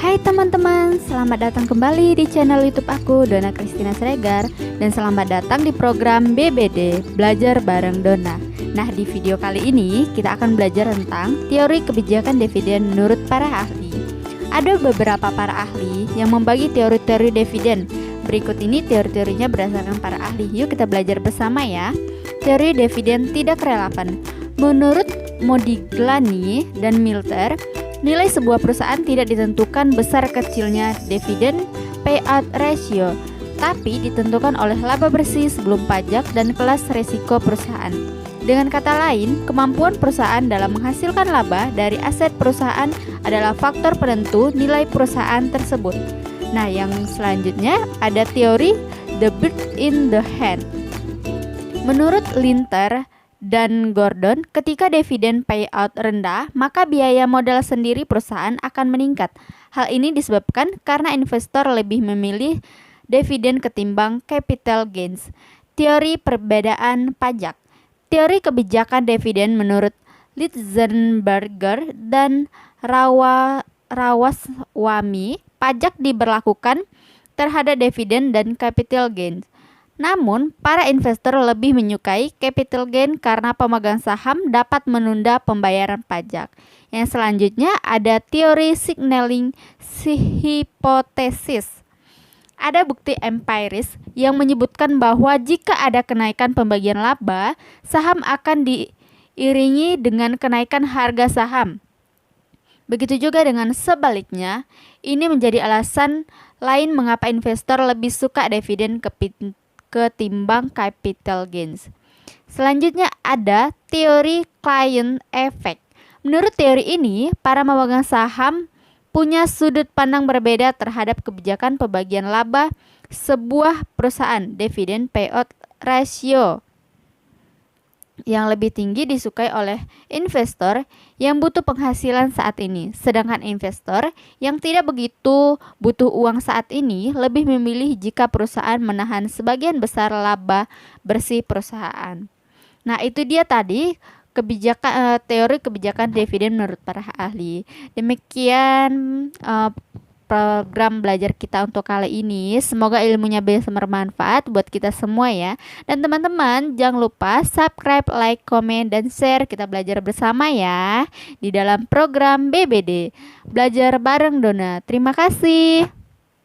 Hai teman-teman, selamat datang kembali di channel YouTube aku, Dona Christina Siregar, dan selamat datang di program BBD, Belajar Bareng Dona. Nah, di video kali ini kita akan belajar tentang teori kebijakan dividen menurut para ahli. Ada beberapa para ahli yang membagi teori-teori dividen. Berikut ini teori-teorinya berdasarkan para ahli. Yuk kita belajar bersama ya. Teori dividen tidak relevan. Menurut Modigliani dan Milter, nilai sebuah perusahaan tidak ditentukan besar kecilnya dividen payout ratio, tapi ditentukan oleh laba bersih sebelum pajak dan kelas risiko perusahaan. Dengan kata lain, kemampuan perusahaan dalam menghasilkan laba dari aset perusahaan adalah faktor penentu nilai perusahaan tersebut. Nah, yang selanjutnya ada teori the bird in the hand. Menurut Linter dan Gordon, ketika dividen payout rendah, maka biaya modal sendiri perusahaan akan meningkat. Hal ini disebabkan karena investor lebih memilih dividen ketimbang capital gains. Teori perbedaan pajak. Teori kebijakan dividen menurut Litzenberger dan Rawaswamy, pajak diberlakukan terhadap dividen dan capital gains. Namun, para investor lebih menyukai capital gain karena pemegang saham dapat menunda pembayaran pajak. Yang selanjutnya ada teori signaling hipotesis. Ada bukti empiris yang menyebutkan bahwa jika ada kenaikan pembagian laba, saham akan diiringi dengan kenaikan harga saham. Begitu juga dengan sebaliknya, ini menjadi alasan lain mengapa investor lebih suka dividen ketimbang capital gains. Selanjutnya ada teori client effect. Menurut teori ini, para pemegang saham punya sudut pandang berbeda terhadap kebijakan pembagian laba sebuah perusahaan. Dividend payout ratio yang lebih tinggi disukai oleh investor yang butuh penghasilan saat ini, sedangkan investor yang tidak begitu butuh uang saat ini lebih memilih jika perusahaan menahan sebagian besar laba bersih perusahaan. Nah, itu dia tadi teori kebijakan dividen menurut para ahli. Demikian program belajar kita untuk kali ini. Semoga ilmunya bisa bermanfaat buat kita semua ya. Dan teman-teman jangan lupa subscribe, like, komen, dan share. Kita belajar bersama ya di dalam program BBD, Belajar Bareng Dona. Terima kasih.